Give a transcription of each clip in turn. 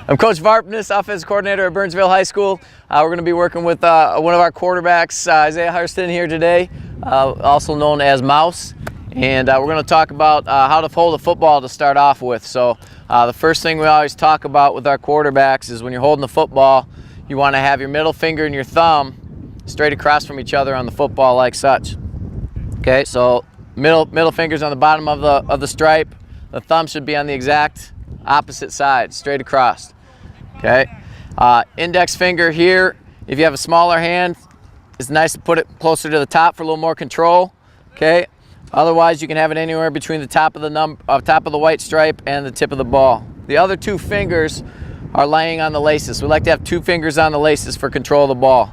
I'm Coach Varpness, offensive coordinator at Burnsville High School. We're going to be working with one of our quarterbacks, Isaiah Hurston, here today, also known as Mouse. And we're going to talk about how to hold a football to start off with. So the first thing we always talk about with our quarterbacks is when you're holding the football, you want to have your middle finger and your thumb straight across from each other on the football like such. Okay, so middle finger's on the bottom of the stripe. The thumb should be on the exact opposite side, straight across. Okay, index finger here, if you have a smaller hand, it's nice to put it closer to the top for a little more control. Okay, otherwise you can have it anywhere between the top of the white stripe and the tip of the ball. The other two fingers are laying on the laces. We like to have two fingers on the laces for control of the ball.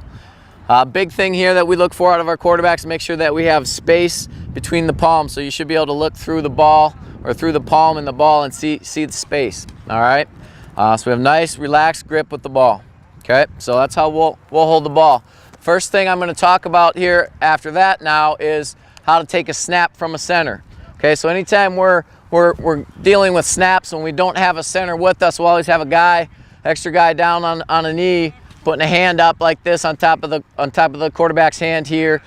Big thing here that we look for out of our quarterbacks, make sure that we have space between the palms. So you should be able to look through the ball or through the palm and the ball and see the space. All right. So we have nice, relaxed grip with the ball. Okay. So that's how we'll hold the ball. First thing I'm going to talk about here after that now is how to take a snap from a center. Okay. So anytime we're dealing with snaps when we don't have a center with us, we'll always have a extra guy down on a knee, putting a hand up like this on top of the quarterback's hand here,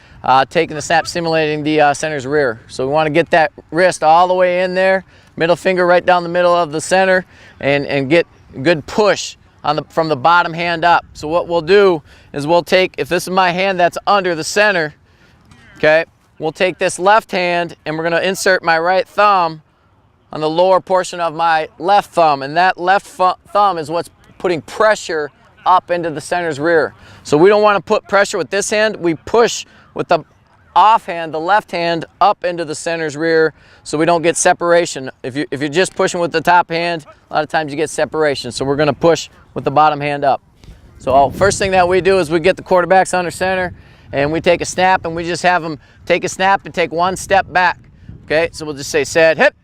taking the snap, simulating the center's rear. So we want to get that wrist all the way in there, middle finger right down the middle of the center, and get a good push from the bottom hand up. So what we'll do is we'll take, if this is my hand that's under the center, okay, we'll take this left hand and we're going to insert my right thumb on the lower portion of my left thumb, and that left thumb is what's putting pressure up into the center's rear. So we don't want to put pressure with this hand. We push with the offhand, the left hand, up into the center's rear so we don't get separation. If you're just pushing with the top hand, a lot of times you get separation. So we're going to push with the bottom hand up. So first thing that we do is we get the quarterbacks under center and we take a snap, and we just have them take a snap and take one step back. Okay, so we'll just say set, hip.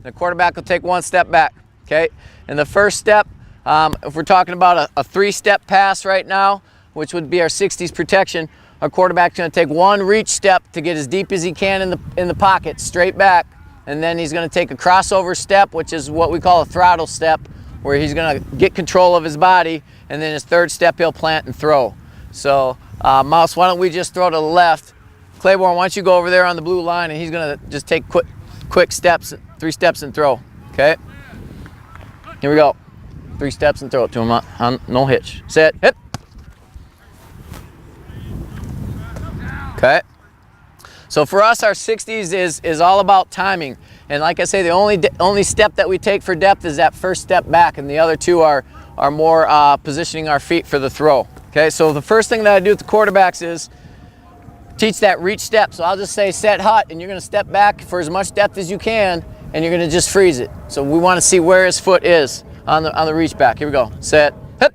The quarterback will take one step back. Okay, and the first step, if we're talking about a three-step pass right now, which would be our 60s protection, our quarterback's going to take one reach step to get as deep as he can in the pocket, straight back, and then he's going to take a crossover step, which is what we call a throttle step, where he's going to get control of his body, and then his third step he'll plant and throw. So, Mouse, why don't we just throw to the left? Claiborne, why don't you go over there on the blue line, and he's going to just take quick steps, 3 steps and throw. Okay? Here we go. 3 steps and throw it to him on no hitch. Set, hit. Okay. So for us, our 60s is all about timing. And like I say, the only step that we take for depth is that first step back, and the other two are more positioning our feet for the throw. Okay, so the first thing that I do with the quarterbacks is teach that reach step. So I'll just say set hut, and you're going to step back for as much depth as you can, and you're going to just freeze it. So we want to see where his foot is on the reach back. Here we go. Set, hit.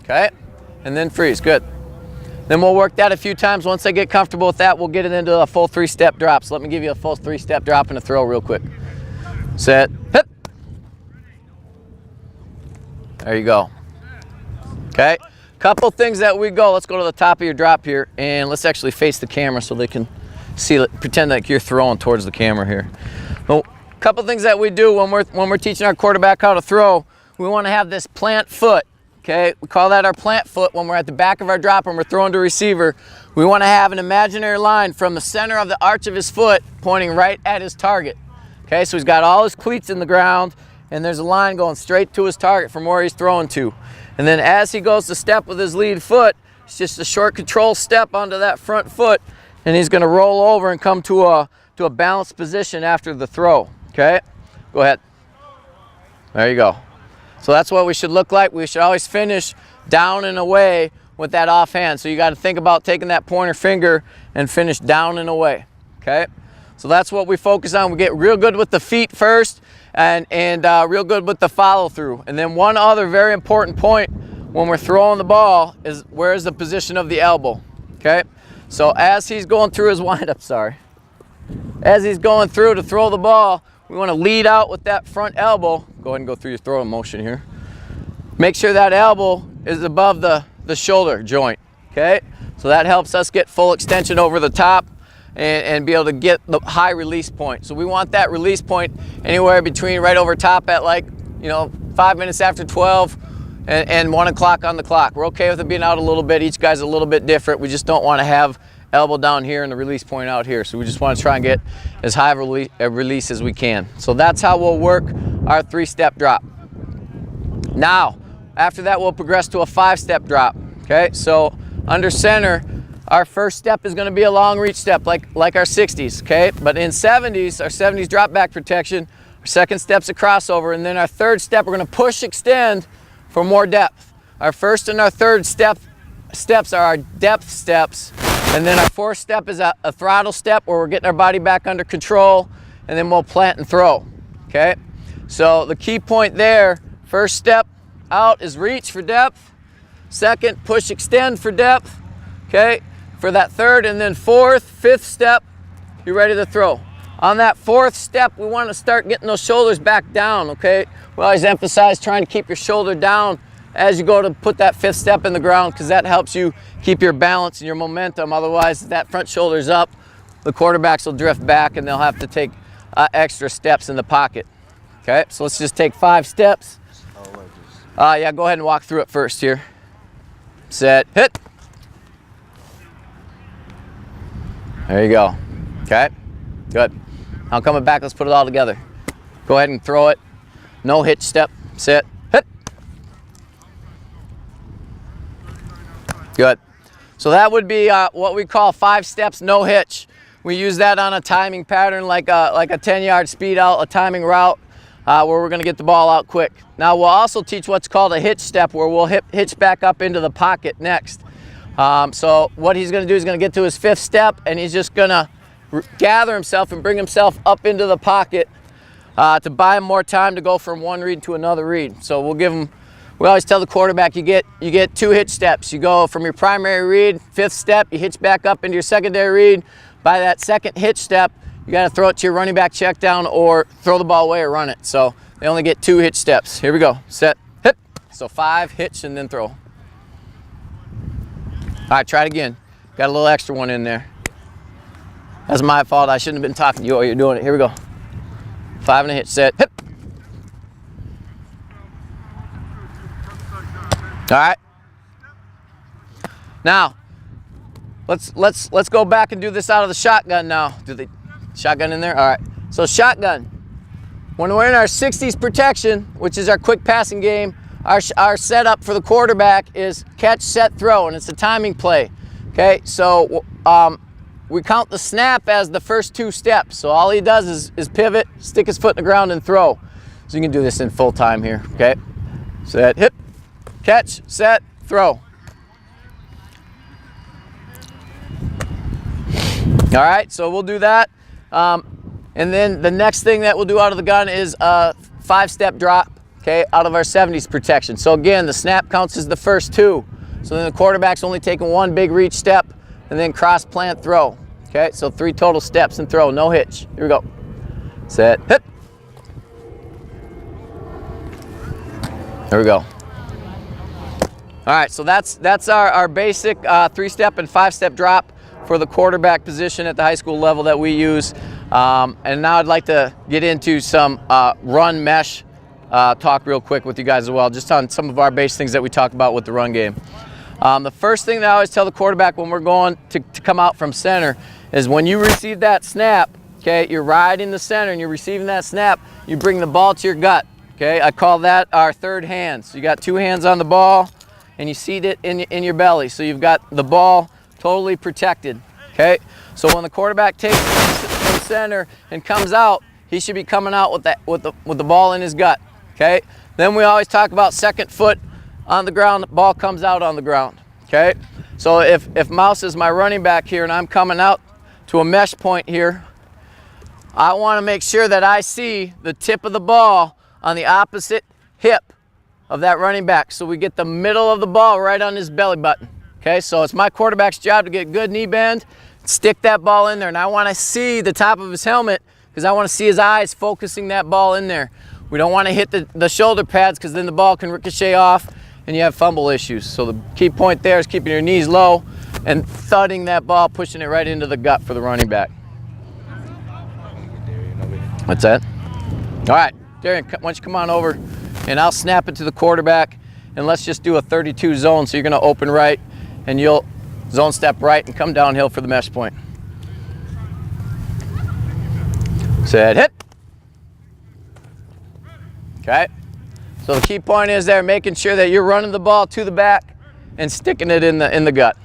Okay, and then freeze. Good. Then we'll work that a few times. Once I get comfortable with that, we'll get it into a full 3-step drop. So let me give you a full 3-step drop and a throw real quick. Set, hit. There you go. Okay, couple things that we go. Let's go to the top of your drop here, and let's actually face the camera so they can see it. Pretend like you're throwing towards the camera here. Well, couple things that we do when we're teaching our quarterback how to throw. We want to have this plant foot. Okay, we call that our plant foot when we're at the back of our drop and we're throwing to receiver. We want to have an imaginary line from the center of the arch of his foot pointing right at his target. Okay, so he's got all his cleats in the ground, and there's a line going straight to his target from where he's throwing to. And then as he goes to step with his lead foot, it's just a short control step onto that front foot, and he's going to roll over and come to a balanced position after the throw. Okay, go ahead. There you go. So that's what we should look like. We should always finish down and away with that offhand. So you got to think about taking that pointer finger and finish down and away. Okay, so that's what we focus on. We get real good with the feet first, and real good with the follow through. And then one other very important point when we're throwing the ball is where is the position of the elbow. Okay, so as he's going through his windup, as he's going through to throw the ball, we want to lead out with that front elbow. Go ahead and go through your throwing motion here. Make sure that elbow is above the shoulder joint. Okay, so that helps us get full extension over the top and be able to get the high release point. So we want that release point anywhere between right over top at, like, 5 minutes after 12, and 1 o'clock on the clock. We're okay with it being out a little bit. Each guy's a little bit different. We just don't want to have elbow down here and the release point out here. So we just want to try and get as high a release as we can. So that's how we'll work our 3-step drop. Now, after that, we'll progress to a 5-step drop. Okay, so under center, our first step is going to be a long reach step like our 60s. Okay, but in 70s, our 70s drop back protection, our second step's a crossover, and then our third step, we're going to push extend for more depth. Our first and our third steps are our depth steps, and then our fourth step is a throttle step where we're getting our body back under control, and then we'll plant and throw. Okay, so the key point there, first step out is reach for depth, second push extend for depth, okay, for that third, and then fourth, fifth step, you're ready to throw. On that fourth step, we want to start getting those shoulders back down, okay? We always emphasize trying to keep your shoulder down as you go to put that fifth step in the ground, because that helps you keep your balance and your momentum. Otherwise, that front shoulder's up, the quarterbacks will drift back and they'll have to take extra steps in the pocket. Okay, so let's just take 5 steps. Yeah, go ahead and walk through it first here. Set, hit. There you go. Okay, good. Now coming back, let's put it all together. Go ahead and throw it. No hitch step. Sit, hit. Good. So that would be what we call 5 steps, no hitch. We use that on a timing pattern like a 10-yard speed out, a timing route where we're going to get the ball out quick. Now we'll also teach what's called a hitch step, where we'll hitch back up into the pocket next. So what he's going to do is going to get to his 5th step, and he's just going to gather himself and bring himself up into the pocket to buy him more time to go from one read to another read. So we'll give him, we always tell the quarterback, you get 2 hitch steps. You go from your primary read, 5th step, you hitch back up into your secondary read. By that second hitch step, you got to throw it to your running back check down or throw the ball away or run it. So they only get 2 hitch steps. Here we go. Set, hit. So 5, hitch, and then throw. All right, try it again. Got a little extra one in there. That's my fault. I shouldn't have been talking to you while you're doing it. Here we go. 5 and a hitch. Set, hit. All right. Now, let's go back and do this out of the shotgun now. Do the shotgun in there? All right. So shotgun. When we're in our 60s protection, which is our quick passing game, our setup for the quarterback is catch, set, throw, and it's a timing play. Okay. So we count the snap as the first 2 steps. So all he does is pivot, stick his foot in the ground, and throw. So you can do this in full time here. Okay. Set, hit, catch, set, throw. All right, so we'll do that. And then the next thing that we'll do out of the gun is a 5-step drop, okay, out of our 70s protection. So again, the snap counts as the first 2. So then the quarterback's only taking 1 big reach step and then cross plant throw. Okay, so 3 total steps and throw, no hitch. Here we go. Set, hit. There we go. All right, so that's our basic 3-step and 5-step drop for the quarterback position at the high school level that we use. And now I'd like to get into some run mesh talk real quick with you guys as well, just on some of our base things that we talk about with the run game. The first thing that I always tell the quarterback when we're going to come out from center is when you receive that snap, okay, you're riding the center and you're receiving that snap, you bring the ball to your gut, okay? I call that our third hand. So you got 2 hands on the ball and you seat it in your belly. So you've got the ball totally protected, okay? So when the quarterback takes it from center and comes out, he should be coming out with the ball in his gut, okay? Then we always talk about second foot on the ground, the ball comes out on the ground, okay? So if Mouse is my running back here and I'm coming out to a mesh point here, I want to make sure that I see the tip of the ball on the opposite hip of that running back, so we get the middle of the ball right on his belly button. Okay, so it's my quarterback's job to get good knee bend, stick that ball in there, and I want to see the top of his helmet because I want to see his eyes focusing that ball in there. We don't want to hit the shoulder pads because then the ball can ricochet off and you have fumble issues. So the key point there is keeping your knees low and thudding that ball, pushing it right into the gut for the running back. What's that? All right, Darian, why don't you come on over and I'll snap it to the quarterback, and let's just do a 32 zone. So you're going to open right, and you'll zone step right and come downhill for the mesh point. Set, hit. Okay. So the key point is there, making sure that you're running the ball to the back and sticking it in the gut.